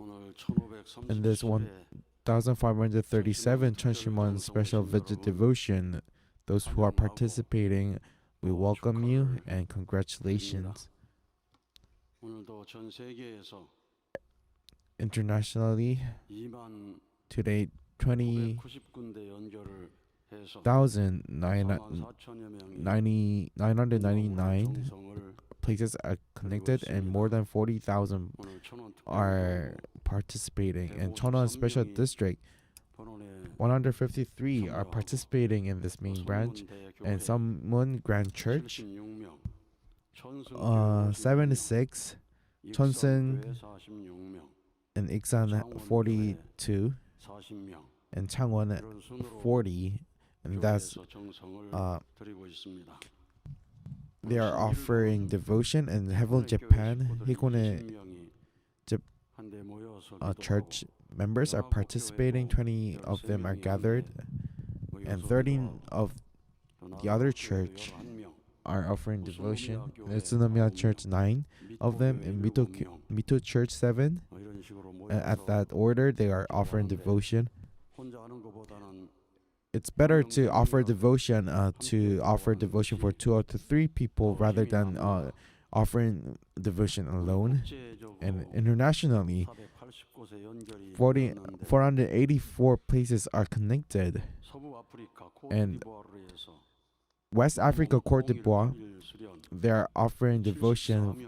In this 1537 Cheonshim Won special visit devotion, those who are participating, we welcome you and congratulations. Internationally, today 20,999 places are connected and more than 40,000 are participating. In Cheonwon Special District, 153 are participating in this main branch, and Sammun Grand Church, 76, Cheonseung and Iksan 42, and Changwon 40, and that's they are offering devotion. And Heavenly Japan, Hikone church members are participating. 20 of them are gathered, and 13 of the other church are offering devotion. Utsunomiya Church 9 of them, and Mito Church 7. And at that order, they are offering devotion. It's better to offer devotion for 2 or 3 people rather than offering devotion alone. And internationally, 484 places are connected. And West Africa, Cote d'Ivoire, they are offering devotion,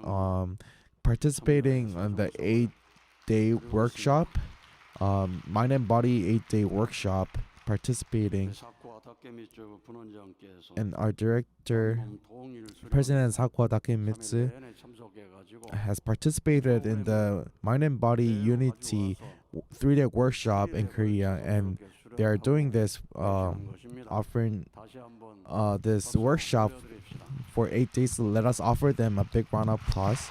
participating on the 8-day workshop, mind and body 8-day workshop, participating. And our director, President Sakwa Takemitsu, has participated in the Mind and Body Unity 3-day workshop in Korea, and they are doing this, offering this workshop for 8 days. So let us offer them a big round of applause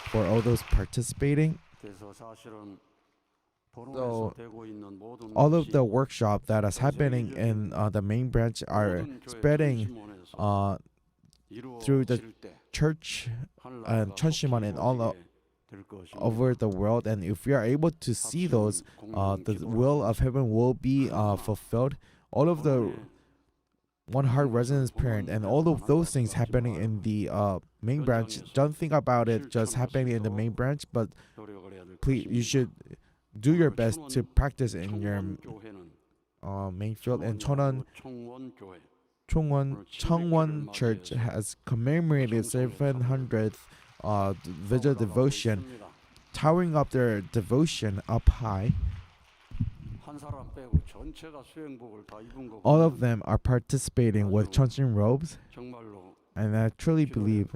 for all those participating. So all of the workshop that is happening in the main branch are spreading through the church and Cheonshim Won and all over the world. And if we are able to see those, the will of heaven will be fulfilled. All of the One Heart Resonance Parent and all of those things happening in the main branch, don't think about it just happening in the main branch, but please, you should do your best to practice in your main field. And Cheongwon Church has commemorated 700th vigil devotion, towering up their devotion up high. All of them are participating with Cheonshim robes, and I truly believe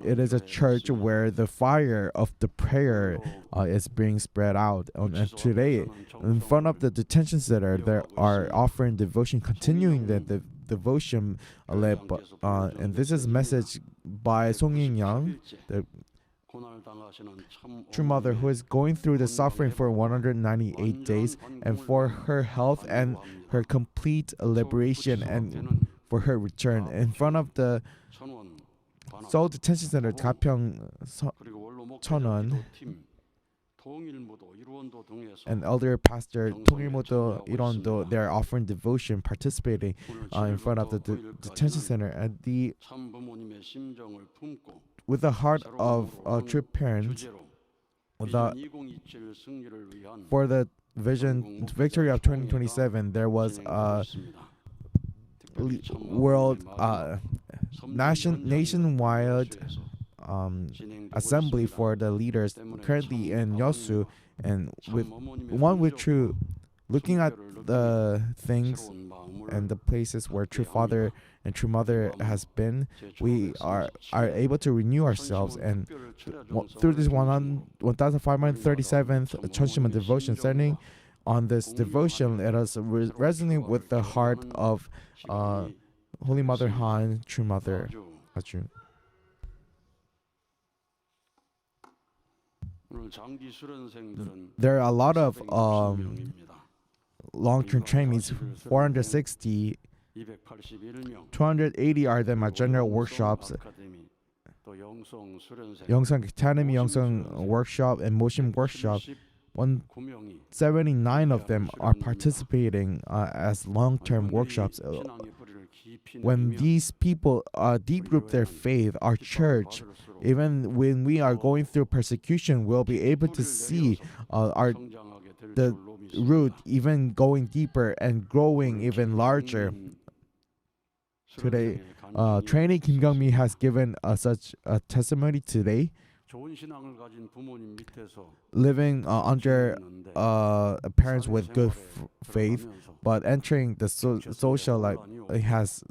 it is a church where the fire of the prayer is being spread out. And today, in front of the detention center, they are offering devotion, continuing the devotion. And this is a message by Song Yin-yang, the True Mother, who is going through the suffering for 198 days, and for her health and her complete liberation, and for her return. In front of the Seoul Detention Center, Gapyeong Cheonwon, and elder pastor Tongilmodo Irondo, they are offering devotion, participating in front of the detention center. And with the heart of true parents, for the victory of 2027, there was a world nationwide assembly for the leaders currently in Yosu, and with true, looking at the things and the places where True Father and True Mother has been, we are able to renew ourselves. And through this 1537th Cheonshim Won devotion, standing on this devotion, let us resonate with the heart of Holy Mother Han, True Mother. There are a lot of long-term trainees, 460, 280 are them at general workshops, Yongsung Academy, Yongsung Workshop, and Motion Workshop. 179 of them are participating as long-term workshops. When these people deep root their faith, our church, even when we are going through persecution, we'll be able to see the root even going deeper and growing even larger. Today, trainee Kim Kyung-mi has given such a testimony today. Living under parents with good faith, but entering the social life has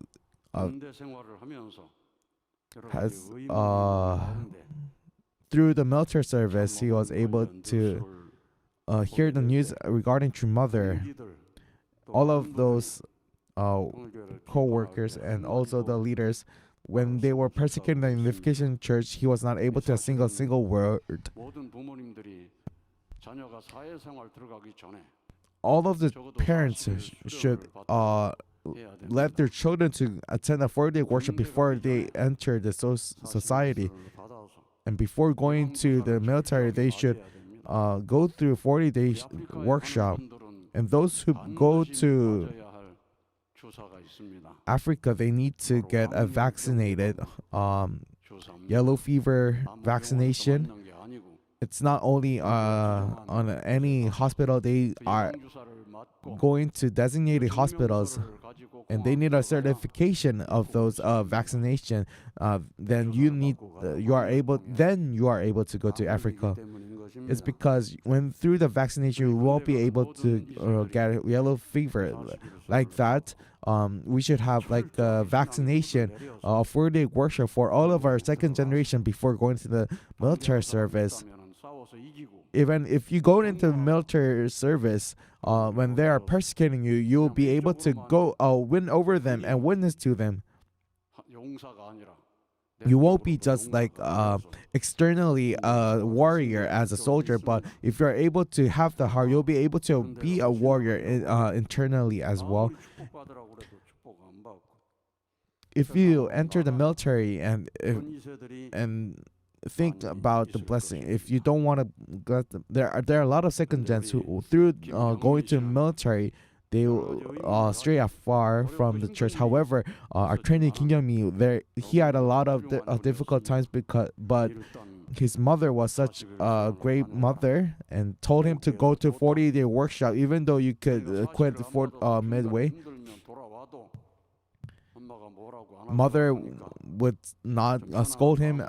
through the military service, he was able to hear the news regarding True Mother. All of those co-workers and also the leaders, when they were persecuting the Unification Church, he was not able to sing a single word. All of the parents should let their children to attend a 4-day worship before they enter the society. And before going to the military, they should go through 40-day workshop. And those who go to Africa, they need to get a vaccinated yellow fever vaccination. It's not only on any hospital. They are going to designated hospitals, and they need a certification of those vaccination. Then you are able to go to Africa. It's because when through the vaccination you won't be able to get yellow fever like that. We should have like a vaccination, 4-day workshop for all of our second generation before going to the military service. Even if you go into the military service, when they are persecuting you, you'll be able to go win over them and witness to them. You won't be just like externally a warrior as a soldier, but if you're able to have the heart, you'll be able to be a warrior internally as well. If you enter the military and think about the blessing, if you don't want to get them, there are a lot of second gens who through going to military, they stray afar from the church. However, our trainee Kim Kyung-mi, he had a lot of difficult times but his mother was such a great mother and told him to go to 40-day workshop, even though you could quit midway. Mother would not scold him.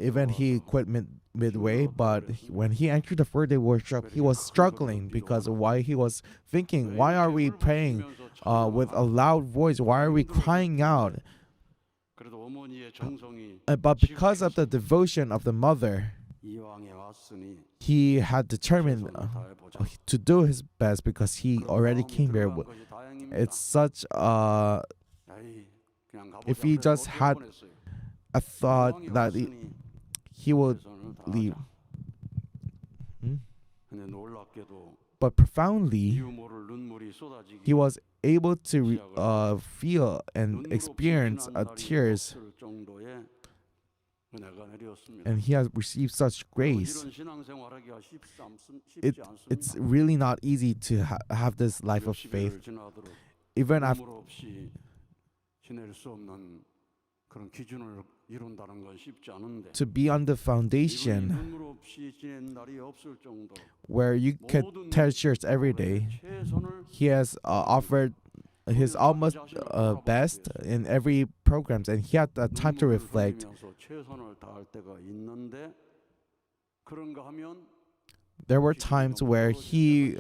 Even he quit midway, but when he entered the 4-day workshop, he was struggling because of why he was thinking, why are we praying with a loud voice? Why are we crying out? But because of the devotion of the mother, he had determined to do his best because he already came here. It's such if he just had a thought that he would leave. But profoundly, he was able to feel and experience tears, and he has received such grace. It's really not easy to have this life of faith, even after to be on the foundation where you can tear shirts every day. He has offered his almost best in every programs, and he had time to reflect. There were times where he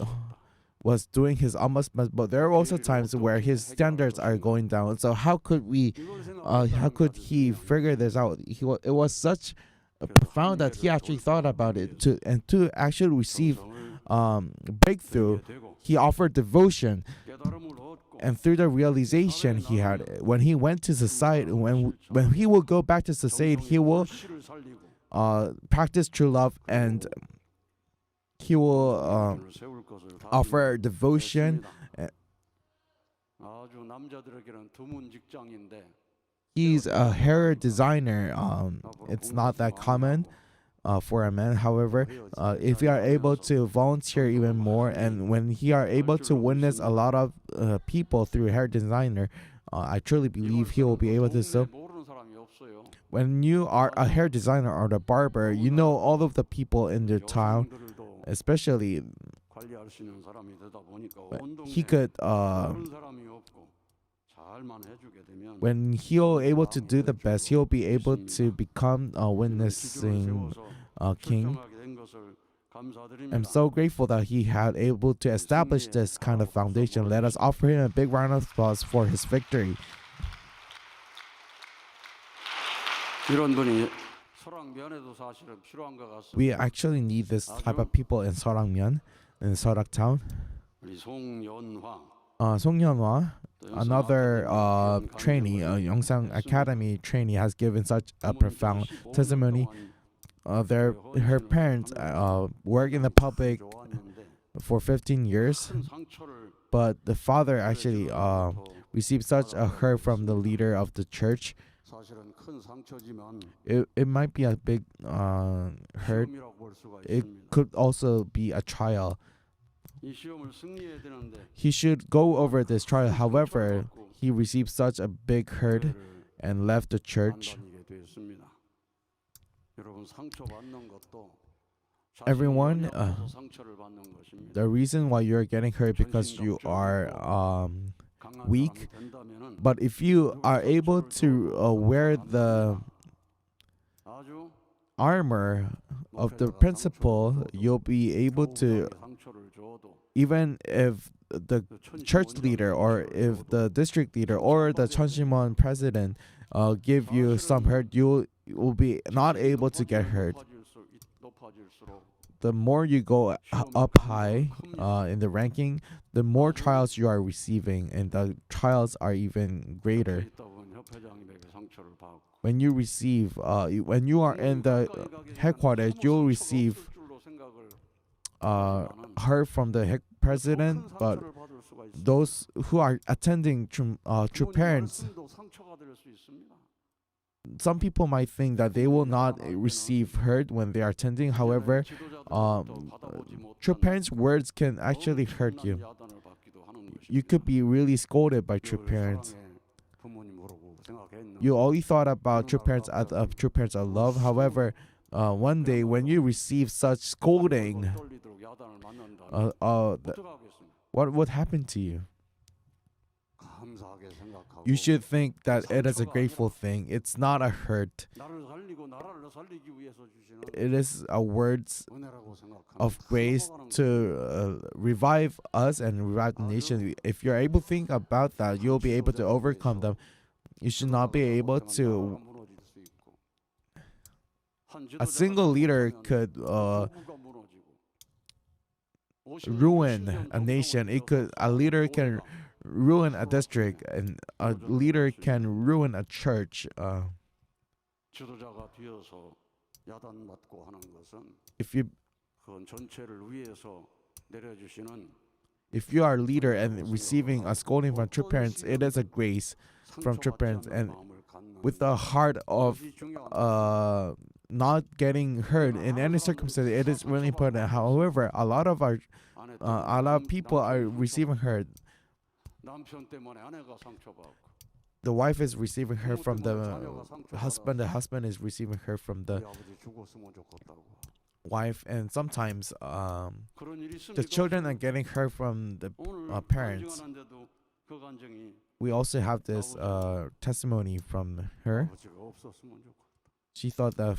was doing his almost best, but there are also times where his standards are going down. So how could he figure this out? It was such profound that he actually thought about it to actually receive breakthrough. He offered devotion, and through the realization he had, when he went to society, when he will go back to society, he will practice true love, and he will offer devotion. He's a hair designer. It's not that common. for a man. However, if you are able to volunteer even more, and when he are able to witness a lot of people through hair designer, I truly believe he will be able to. So when you are a hair designer or the barber, you know all of the people in the town, especially he could when he'll able to do the best, he'll be able to become a witnessing king. I'm so grateful that he had able to establish this kind of foundation. Let us offer him a big round of applause for his victory. We actually need this type of people in Seorangmyeon, in Seorak town. Song Hyun-hwa, another trainee, Yongsang Academy trainee, has given such a profound testimony. Her parents work in the public for 15 years, but the father actually received such a hurt from the leader of the church. It might be a big hurt. It could also be a trial. He should go over this trial. However, he received such a big hurt and left the church. Everyone, the reason why you're getting hurt because you are weak. But if you are able to wear the armor of the principle, you'll be able to, even if the church leader or if the district leader or the Cheonshim Won president give you some hurt, you will be not able to get hurt. The more you go up high in the ranking, the more trials you are receiving, and the trials are even greater. When you receive, when you are in the headquarters, you'll receive hurt from the president, but those who are attending true parents, some people might think that they will not receive hurt when they are attending. However, true parents' words can actually hurt you. You could be really scolded by true parents. You only thought about true parents as true parents of love. However, one day when you receive such scolding, what would happen to you? You should think that it is a grateful thing. It's not a hurt. It is a words of grace to revive us and revive the nation. If you're able to think about that, you'll be able to overcome them. You should not be able to. A single leader could ruin a nation. A leader can ruin a district, and a leader can ruin a church. If you are a leader and receiving a scolding from true parents, it is a grace from true parents, and with the heart of not getting hurt in any circumstance, it is really important. However, a lot of people are receiving hurt. The wife is receiving her from the husband. The husband is receiving her from the wife, and sometimes the children are getting her from the parents. We also have this testimony from her. She thought that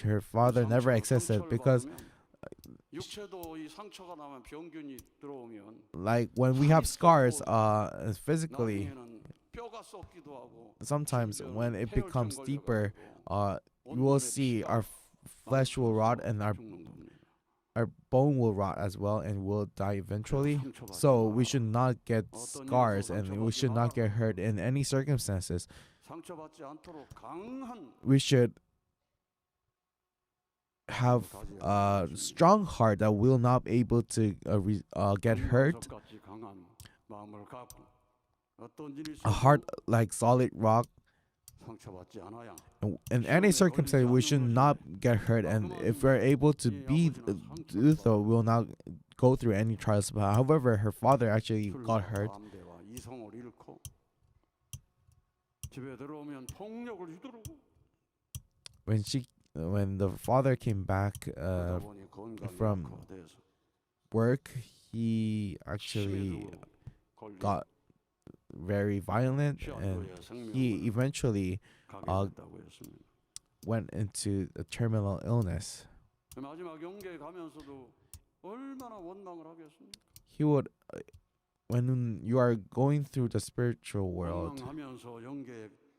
her father never existed because, like when we have scars physically, sometimes when it becomes deeper, you will see our flesh will rot and our bone will rot as well and will die eventually. So we should not get scars and we should not get hurt in any circumstances. We should have a strong heart that will not be able to get hurt. A heart like solid rock In any circumstance, we should not get hurt, and if we're able to do so, we'll not go through any trials. But however, her father actually got hurt. When the father came back from work, he actually got very violent, and he eventually went into a terminal illness. He would, when you are going through the spiritual world,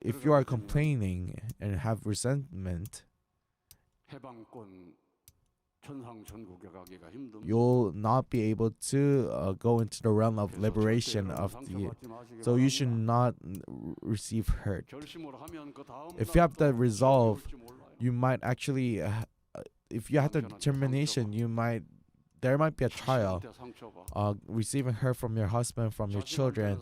if you are complaining and have resentment, you'll not be able to go into the realm of liberation so you should not receive hurt. If you have the resolve, you might actually if you have the determination, there might be a trial receiving hurt from your husband, from your children.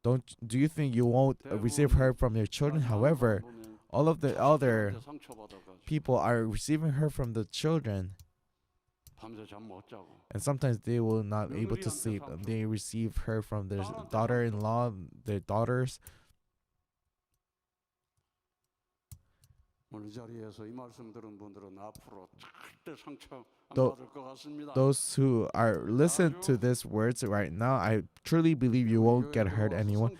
Do you think you won't receive hurt from your children? However, all of the other people are receiving hurt from the children, and sometimes they will not able to sleep. They receive hurt from their daughter-in-law, their daughters. Those who are listen to these words right now, I truly believe you won't get hurt anyone.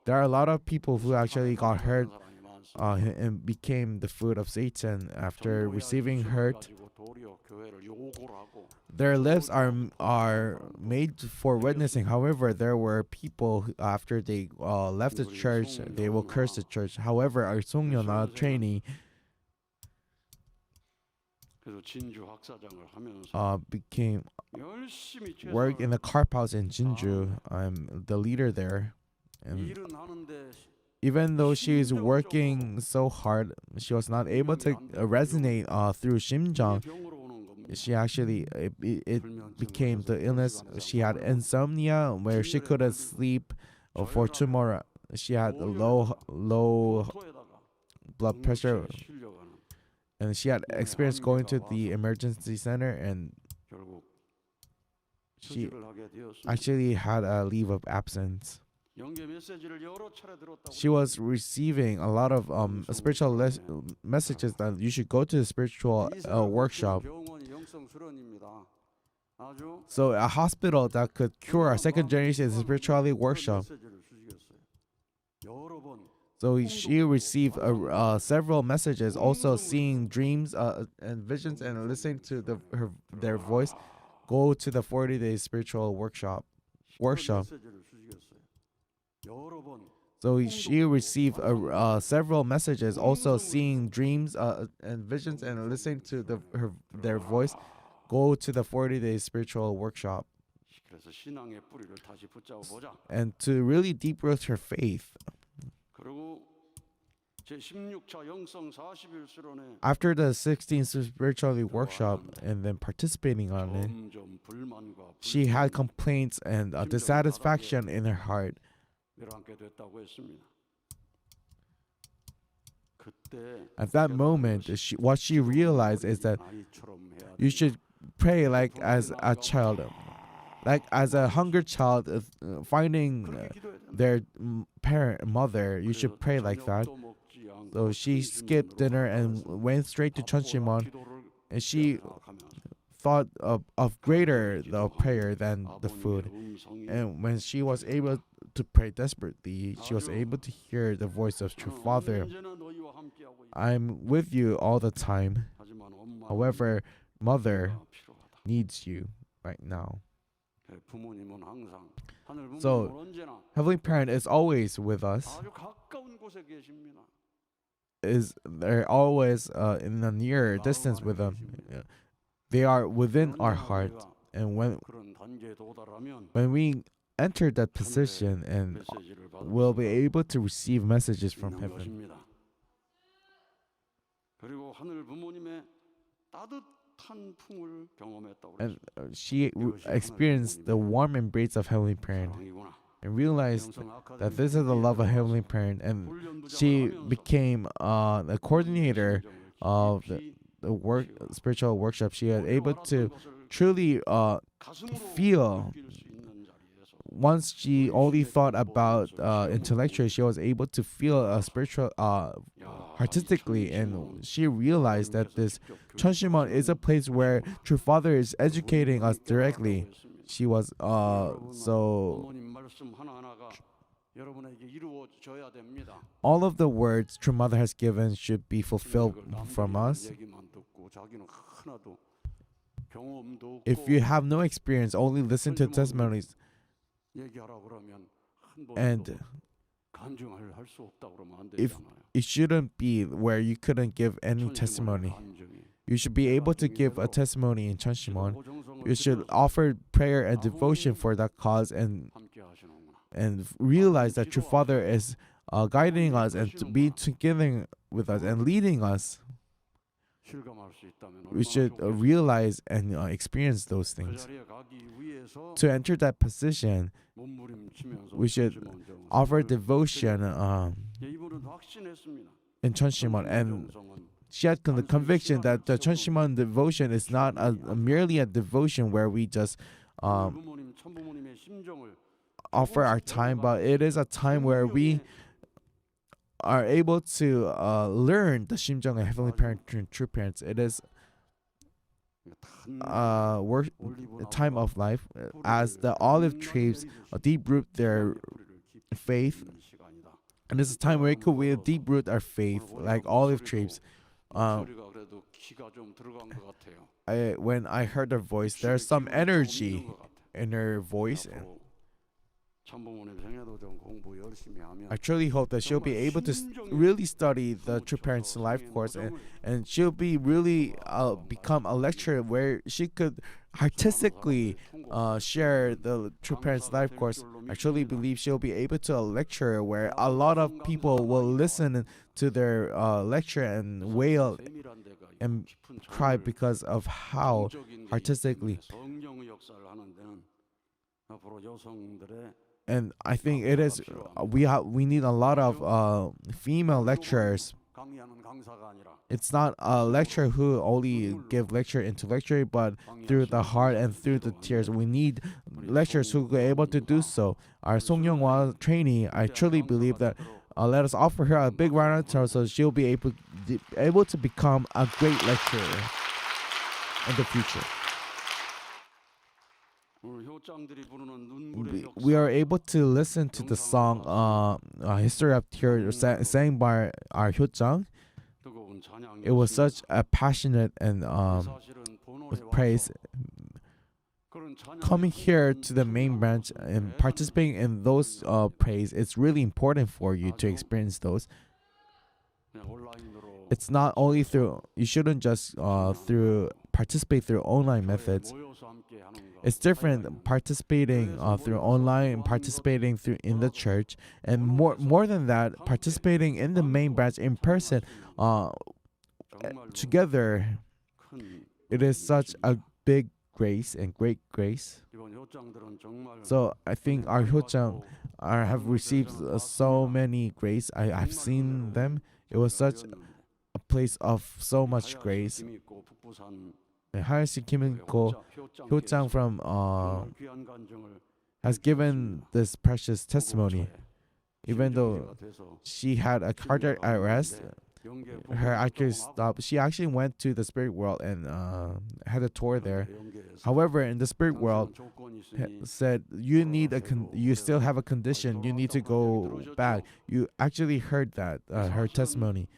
There are a lot of people who actually got hurt and became the food of Satan after receiving hurt. Their lips are made for witnessing. However, there were people who, after they left the church, they will curse the church. However, our Songyona trainee became work in the carp house in Jinju. I'm the leader there, and even though she is working so hard, she was not able to resonate through Shimjang. She actually it became the illness. She had insomnia where she couldn't sleep for tomorrow. She had low blood pressure, and she had experience going to the emergency center, and she actually had a leave of absence. She was receiving a lot of spiritual messages that you should go to the spiritual workshop. So a hospital that could cure a second generation spirituality workshop. So she received several messages, also seeing dreams and visions and listening to their voice. Go to the 40-day spiritual workshop. So she received several messages, also seeing dreams and visions and listening to their voice. Go to the 40-day spiritual workshop. And to really deep root her faith. After the 16th spirituality workshop and then participating on it, she had complaints and dissatisfaction in her heart. At that moment, what she realized is that you should pray like as a child, like as a hungry child finding their mother. You should pray like that. So she skipped dinner and went straight to Cheonshim Won, and she thought of greater the prayer than the food. And when she was able to pray desperately, she was able to hear the voice of true Father. I'm with you all the time. However, Mother needs you right now. So, Heavenly Parent is always with us. They're always in a near distance with them. They are within our heart, and when we enter that position, and we'll be able to receive messages from heaven. And she experienced the warm embrace of Heavenly Parent. and realized that this is the love of Heavenly Parent, and she became the coordinator of the work spiritual workshop. She was able to truly feel. Once she only thought about intellectually, she was able to feel spiritual artistically, and she realized that this Cheonshim Won is a place where True Father is educating us directly. She was so all of the words True Mother has given should be fulfilled from us. If you have no experience, only listen to testimonies, and if it shouldn't be where you couldn't give any testimony. You should be able to give a testimony in Cheonshim Won. You should offer prayer and devotion for that cause, and realize that True Father is guiding us and to be together with us and leading us. We should realize and experience those things. To enter that position, we should offer devotion in Cheonshim Won, and she had the conviction that the Cheonshim Won devotion is not merely a devotion where we just offer our time, but it is a time where we are able to learn the 심정 of Heavenly Parent and True Parents. It is work time of life as the olive trees deep root their faith, and this is a time where we deep root our faith like olive trees. When I heard her voice, there's some energy in her voice. I truly hope that she'll be able to really study the True Parents Life course, and she'll be really become a lecturer where she could artistically share the True Parents Life course. I truly believe she'll be able to lecture where a lot of people will listen to their lecture and wail and cry because of how artistically. And I think it is we need a lot of female lecturers. It's not a lecturer who only give lecture intellectually, but through the heart and through the tears. We need lecturers who are able to do so. Our Song Young-hwa trainee, I truly believe that let us offer her a big round of applause so she'll be able to become a great lecturer in the future. We are able to listen to the song History of Tears sang by our Hyochang. It was such a passionate and praise. Coming here to the main branch and participating in those praise, it's really important for you to experience those. It's not only through, you shouldn't just participate through online methods. It's different participating through online and participating through in the church, and more than that, participating in the main branch in person together. It is such a big grace and great grace. So I think our Hyochang have received so many grace. I've seen them. It was such a place of so much grace. Hayashi Kim-ko Hyochang from has given this precious testimony. Even though she had a cardiac arrest, her actually stopped. She actually went to the spirit world and had a tour there. However, in the spirit world, said you still have a condition. You need to go back. You actually heard that her testimony.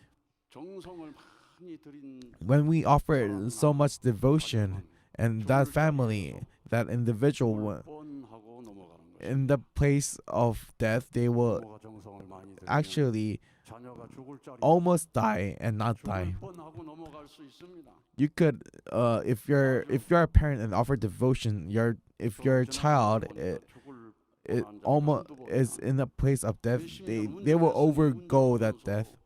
When we offer so much devotion, and that family, that individual, in the place of death, they will actually almost die and not die. You could, if you're a parent and offer devotion, if your child it almost is in a place of death, they will overgo that death.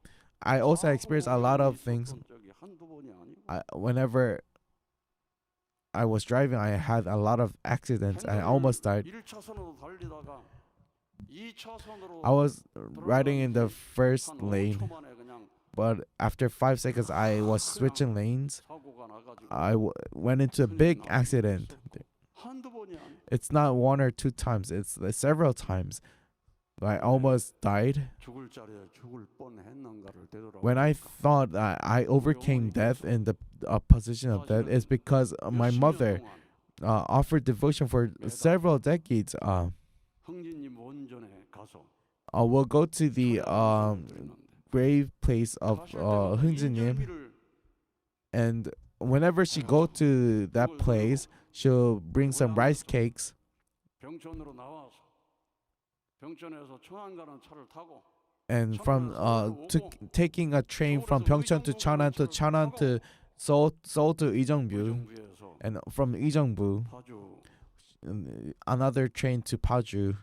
I also experienced a lot of things. Whenever I was driving, I had a lot of accidents. I almost died. I was riding in the first lane, but after 5 seconds, I was switching lanes. I went into a big accident. It's not one or two times, it's several times. I almost died. When I thought that I overcame death in the position of death, it's because my mother offered devotion for several decades. We'll go to the grave place of Hungjinim, and whenever she go to that place, she'll bring some rice cakes. And from taking a train from Pyeongchang to Cheonan to Seoul to Ijeongbu, and from Ijeongbu, another train to Paju.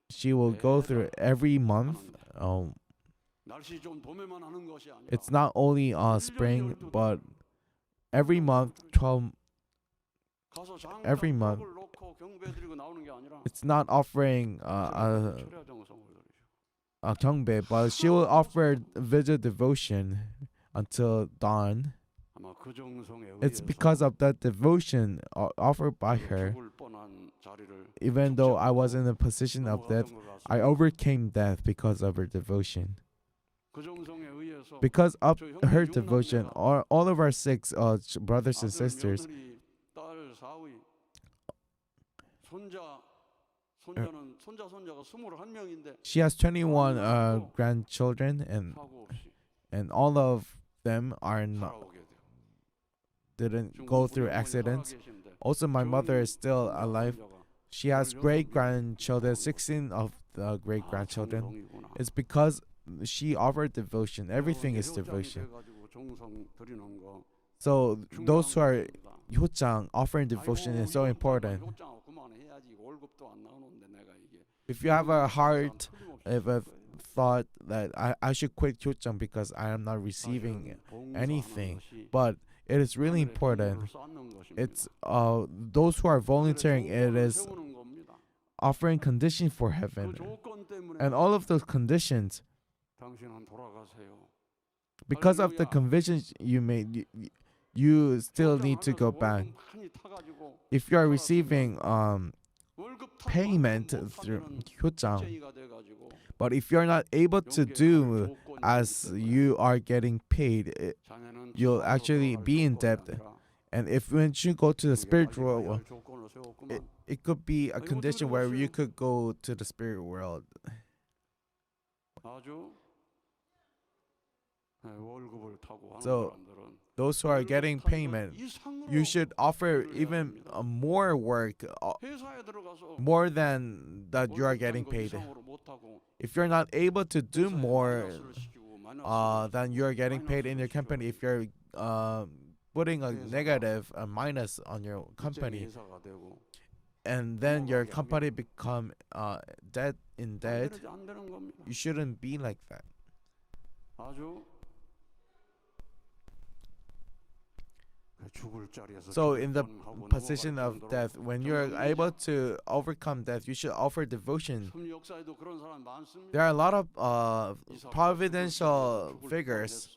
She will go through every month. It's not only spring, but every month, every month. It's not offering a 경배, but she will offer vigil devotion until dawn. It's because of that devotion offered by her. Even though I was in a position of death, I overcame death because of her devotion. Because of her devotion, all of our 6 brothers and sisters, she has 21 grandchildren, and all of them didn't go through accidents. Also, my mother is still alive. She has great grandchildren, 16 of the great grandchildren. It's because she offered devotion. Everything is devotion. So those who are 효장, offering devotion, is so important. If you have a heart, if a thought that I should quit 효장 because I am not receiving anything, but it is really important. It's those who are volunteering, it is offering conditions for heaven, and all of those conditions, because of the conditions you made, you still need to go back. If you are receiving payment through 효장, but if you're not able to do as you are getting paid, you'll actually be in debt. And if when you go to the spiritual world, it could be a condition where you could go to the spirit world. So those who are getting payment, you should offer even more work, more than that you are getting paid. If you're not able to do more than you are getting paid in your company, if you're putting a negative, a minus on your company, and then your company become debt, you shouldn't be like that. So in the position of death, when you're able to overcome death, you should offer devotion. There are a lot of providential figures.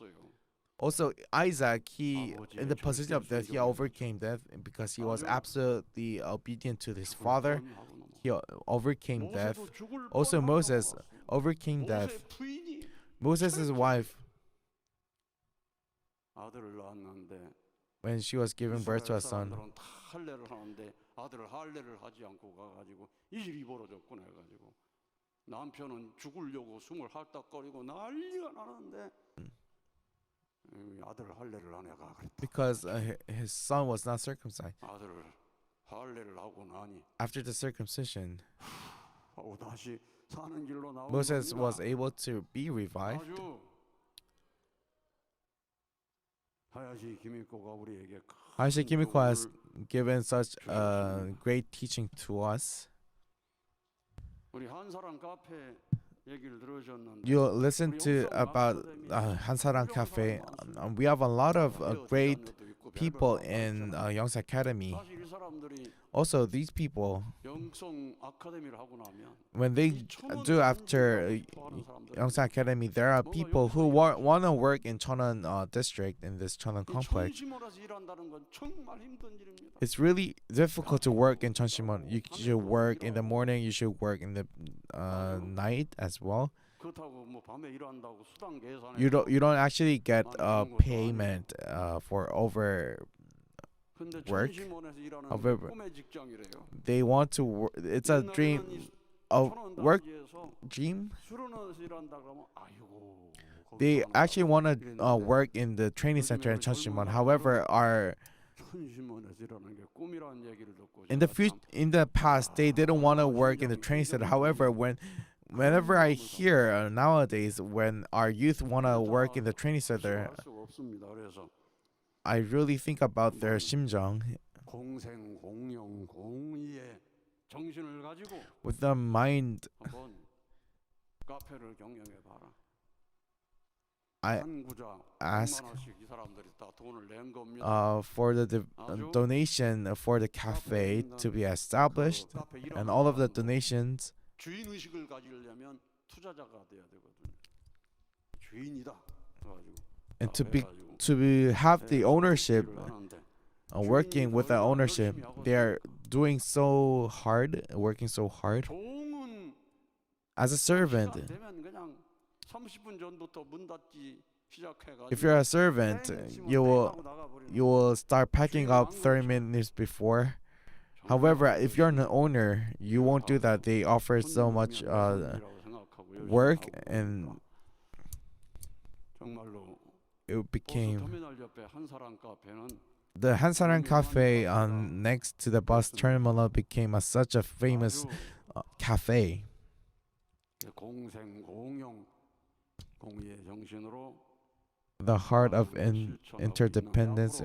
Also, Isaac, he in the position of death, he overcame death because he was absolutely obedient to his father. He overcame death. Also, Moses overcame death. Moses' wife, when she was giving birth to a son, because his son was not circumcised. After the circumcision, Moses was able to be revived. Hayashi Kimiko has given such great teaching to us. You listen to about Hansaran Cafe. We have a lot of great people in Young's Academy. Also, these people, when they do after Young's Academy, there are people who want to work in Cheonwon district, in this Cheonwon complex. It's really difficult to work in Cheonshim Won. You should work in the morning, you should work in the night as well. You don't actually get payment for over work. However, they want to work. It's a dream, a work dream. They actually want to work in the training center in Cheonshim Won. However, in the past, they didn't want to work in the training center. However, whenever I hear nowadays when our youth want to work in the training center, I really think about their 심정. With the mind, I ask for the donation for the cafe to be established, and all of the donations. And to have the ownership, working with the ownership, they are doing so hard, working so hard. As a servant, if you're a servant, you will start packing up 30 minutes before. However, if you're an owner, you won't do that. They offer so much work, and it became the Hansaran Cafe next to the bus terminal became such a famous cafe. The heart of interdependence.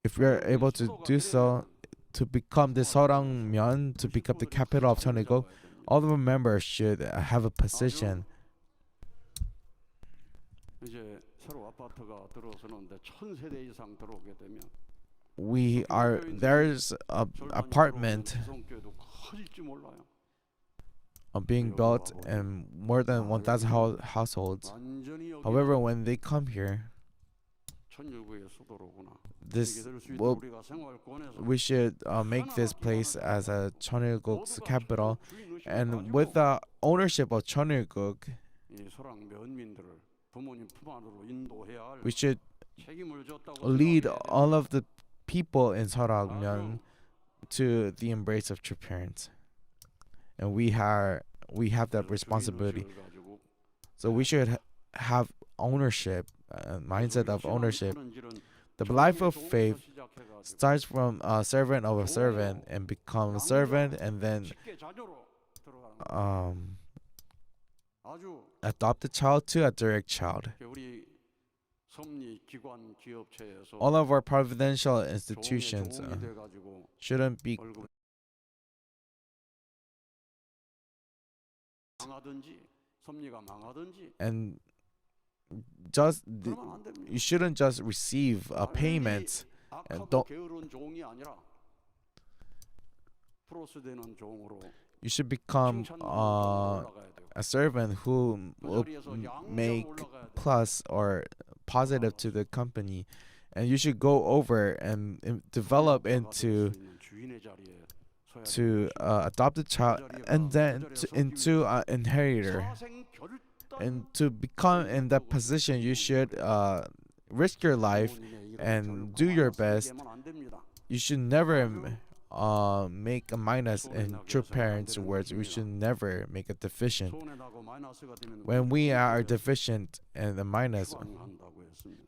If we are able to do so, to become the Seorangmyeon, to become the capital of Cheonilguk, all of the members should have a position. There's a apartment being built and more than 1,000 households. However, when they come here, we should make this place as a Cheonilguk's capital, and with the ownership of Cheonilguk, we should lead all of the people in Seorangmyeon to the embrace of true parents, and we have that responsibility. So we should have ownership, mindset of ownership. The life of faith starts from a servant of a servant and become a servant, and then adopt a child to a direct child. All of our providential institutions shouldn't be and you shouldn't just receive payments and don't. You should become a servant who will make plus or positive to the company, and you should go over and develop into to adopt a child, and then into an inheritor. And to become in that position, you should risk your life and do your best. You should never make a minus in true parents' words. We should never make a deficient. When we are deficient and a minus,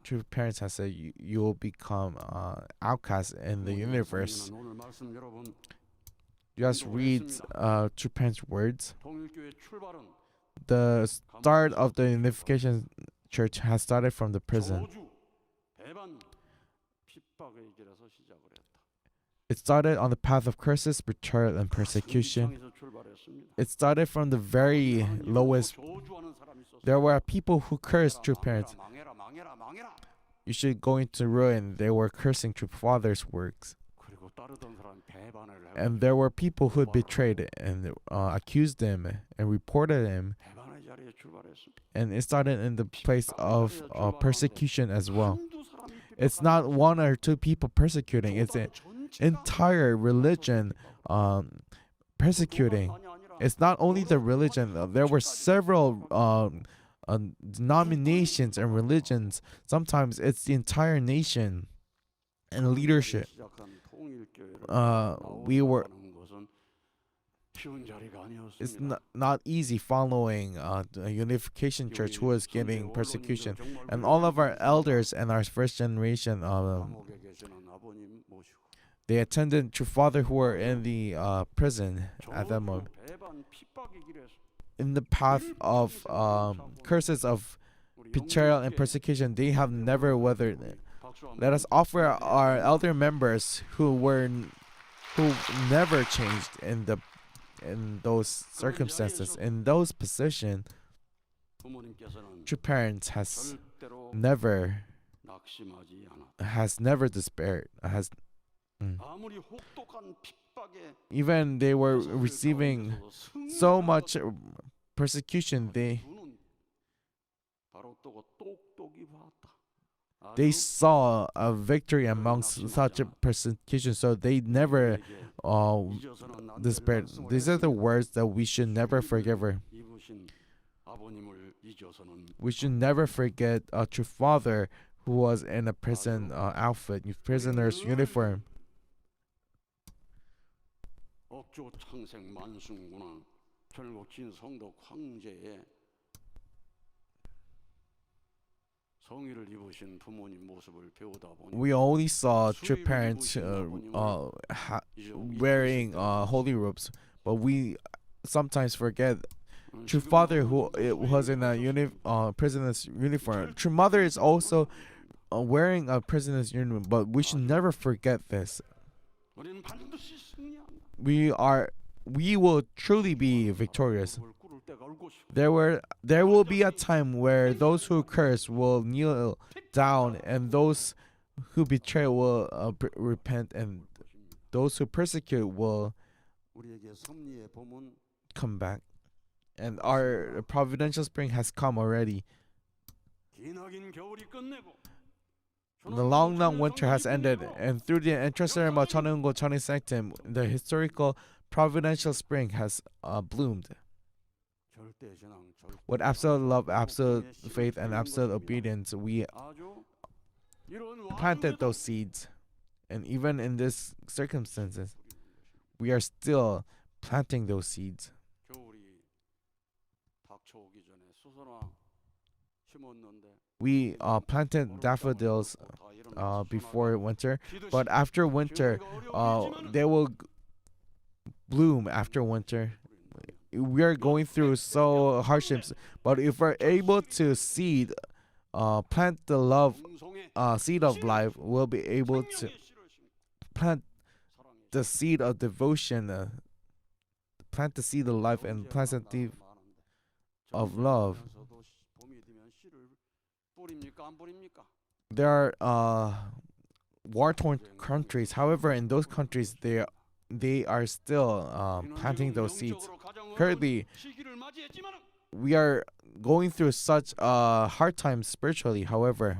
true parents have said you will become outcast in the universe. Just read true parents' words. The start of the Unification Church has started from the prison. It started on the path of curses, betrayal, and persecution. It started from the very lowest. There were people who cursed true parents. you should go into ruin. They were cursing True Father's works. And there were people who betrayed and accused him and reported him. And it started in the place of persecution as well. It's not one or two people persecuting. It's an entire religion persecuting. It's not only the religion. There were several denominations and religions. Sometimes it's the entire nation and leadership. It's not easy following the Unification Church, who is getting persecution, and all of our elders and our first generation, they attended True Father who were in the prison at that moment. In the path of curses of betrayal and persecution, they have never weathered it. Let us offer our elder members who never changed in those circumstances, in those positions. True parents has never despaired. Even they were receiving so much persecution, they saw a victory amongst such a persecution, so they never despaired. These are the words that we should never forget. We should never forget a True Father who was in a prison outfit, prisoner's uniform. We only saw true parents wearing holy robes, but we sometimes forget True Father who was in a prisoner's uniform. True Mother is also wearing a prisoner's uniform, but we should never forget this. We will truly be victorious. There will be a time where those who curse will kneel down, and those who betray will repent, and those who persecute will come back. And our providential spring has come already. The long winter has ended, and through the intercession of 천운고 천의사nctum, the historical providential spring has bloomed. With absolute love, absolute faith, and absolute obedience, we planted those seeds. And even in these circumstances, we are still planting those seeds. We planted daffodils before winter, but after winter, they will bloom after winter. We are going through so hardships, but if we're able to plant the love, seed of life, we'll be able to plant the seed of devotion, plant the seed of life, and plant the seed of love. There are war-torn countries. However, in those countries, they are still planting those seeds. Currently, we are going through such hard times spiritually. However,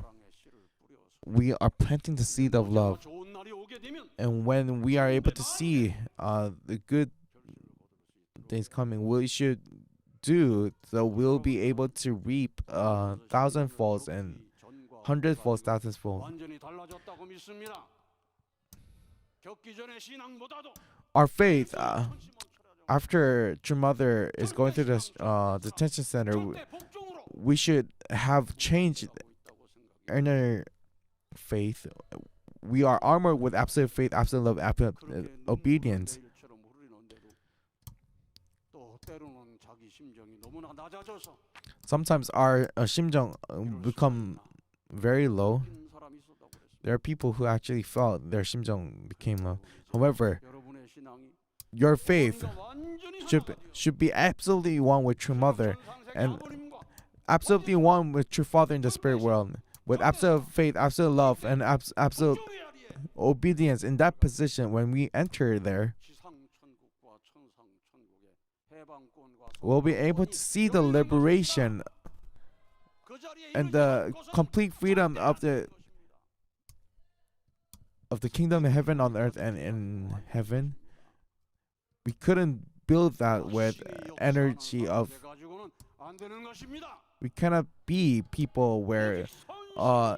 we are planting the seed of love. And when we are able to see the good things coming, we should do so we'll be able to reap thousandfolds and hundredfolds, thousandfolds. Our faith, after True Mother is going through this detention center, we should have changed inner faith. We are armored with absolute faith, absolute love, absolute obedience. Sometimes our 심정 become very low. There are people who actually felt their 심정 became low. However, your faith should be absolutely one with True Mother and absolutely one with True Father in the spirit world. with absolute faith, absolute love, and absolute obedience in that position, when we enter there, we'll be able to see the liberation and the complete freedom of the kingdom of heaven on earth and in heaven. We couldn't build that with energy of. We cannot be people where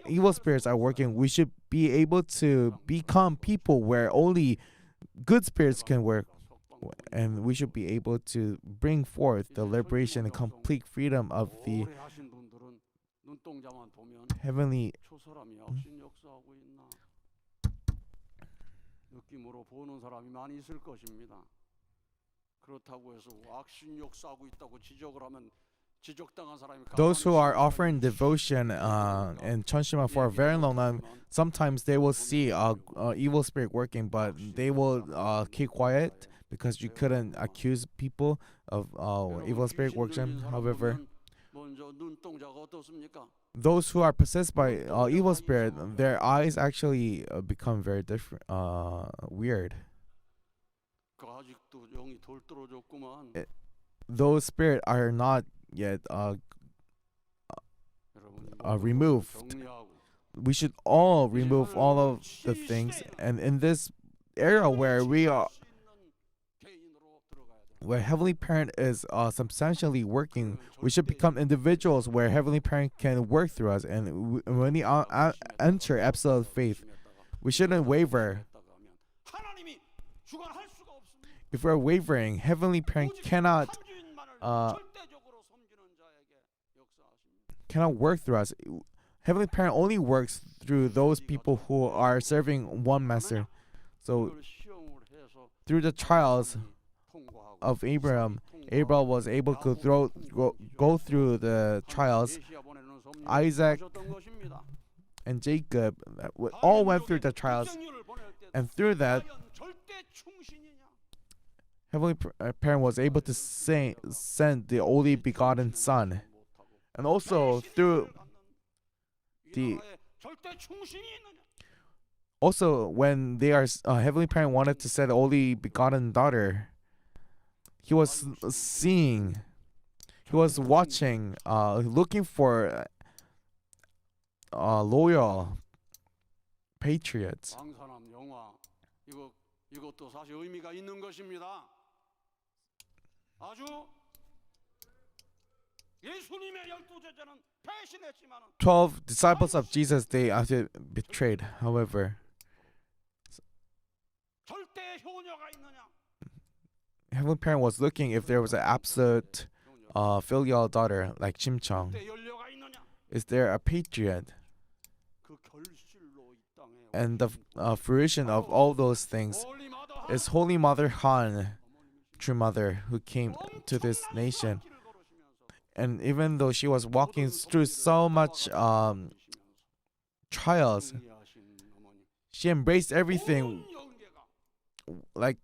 evil spirits are working. We should be able to become people where only good spirits can work, and we should be able to bring forth the liberation and complete freedom of the heavenly. 느낌으로 보는 사람이 많이 있을 것입니다. 그렇다고 해서 악신 역사하고 있다고 지적을 하면 지적당한 사람이. Those who are offering devotion in Cheonshim for a very long time, sometimes they will see evil spirit working, but they will keep quiet because you couldn't accuse people of evil spirit working. However, those who are possessed by evil spirit, their eyes actually become very different, weird. Those spirits are not yet removed. We should all remove all of the things, and in this era where we are, where Heavenly Parent is substantially working, we should become individuals where Heavenly Parent can work through us. And when we enter absolute faith, we shouldn't waver. If we're wavering, Heavenly Parent cannot work through us. Heavenly Parent only works through those people who are serving one master. So through the trials of Abraham was able to go through the trials. Isaac and Jacob all went through the trials, and through that, Heavenly Parent was able to send the only begotten Son. And also through when they are Heavenly Parent wanted to send the only begotten daughter, he was seeing, he was watching, looking for loyal patriots. 이것도 사실 의미가 있는 것입니다. 아주 예수님의 12제자는 배신했지만 12 disciples of Jesus, they actually betrayed. However, 절대 효녀가 있느냐? Heavenly Parent was looking if there was an absolute filial daughter like Chimchong. Is there a patriot? And the fruition of all those things is Holy Mother Han, true mother, who came to this nation. And even though she was walking through so much trials, she embraced everything like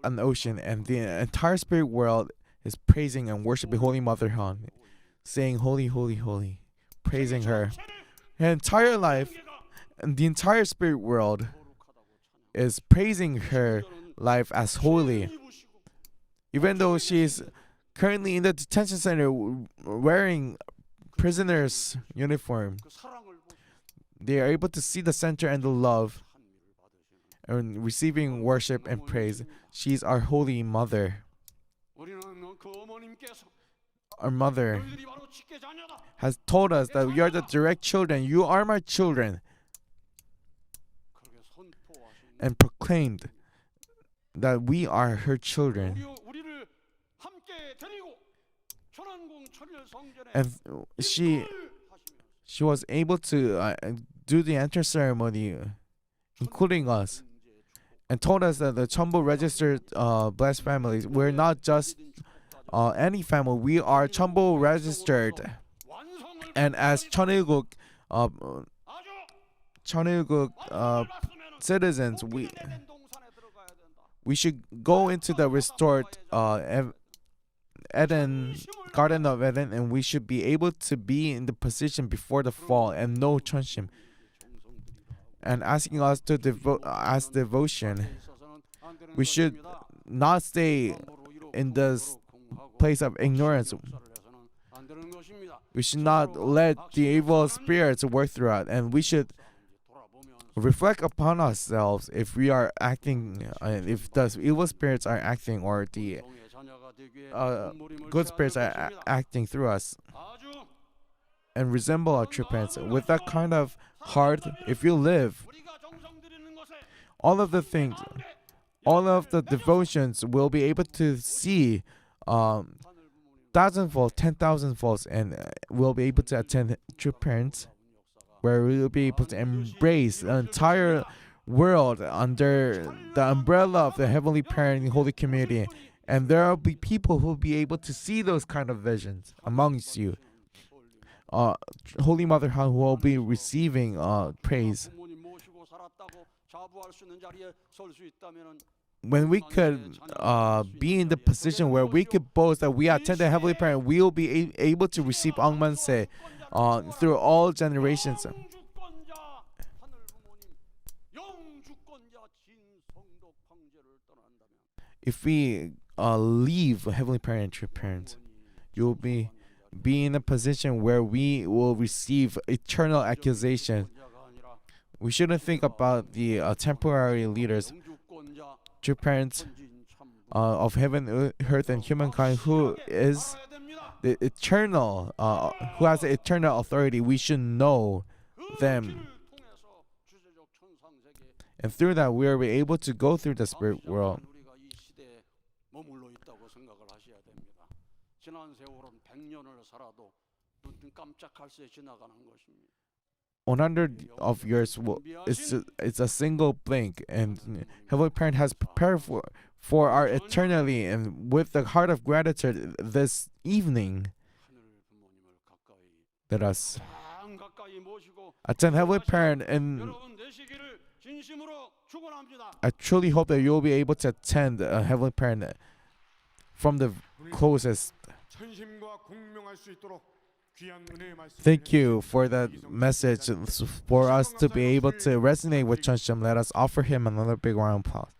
an ocean, and the entire spirit world is praising and worshiping Holy Mother Han, saying holy, holy, holy, praising her. Her entire life and the entire spirit world is praising her life as holy. Even though she is currently in the detention center wearing prisoner's uniform, they are able to see the center and the love and receiving worship and praise. She's our holy mother. Our mother has told us that we are the direct children. You are my children. And proclaimed that we are her children. And she was able to do the enter ceremony, including us, and told us that the Chombo registered blessed families, we're not just any family, we are Chombo registered. And as Cheonilguk citizens, we should go into the restored Garden of Eden, and we should be able to be in the position before the fall and know Cheonshim, and asking us to ask devotion. We should not stay in this place of ignorance. We should not let the evil spirits work through us, and we should reflect upon ourselves if we are acting, if the evil spirits are acting, or the good spirits are acting through us, and resemble our true parents. With that kind of heart, if you live, all of the things, all of the devotions will be able to see thousandfold, 10,000-folds, and will be able to attend true parents, where we will be able to embrace the entire world under the umbrella of the Heavenly Parent Holy Community. And there will be people who will be able to see those kind of visions amongst you. Holy Mother Han will be receiving praise. When we could be in the position where we could boast that we attend the Heavenly Parent, we will be able to receive Angmanse through all generations. If we leave Heavenly Parent and true parents, you will be in a position where we will receive eternal accusation. We shouldn't think about the temporary leaders, true parents of heaven, earth, and humankind, who is the eternal, who has the eternal authority. We should know them, and through that we are able to go through the spirit world. 100 of years it's a single blink, and Heavenly Parent has prepared for our eternity. And with the heart of gratitude this evening, let us attend Heavenly Parent, and I truly hope that you will be able to attend Heavenly Parent from the closest. Thank you for that message. For us to be able to resonate with Cheonshim, let us offer him another big round of applause.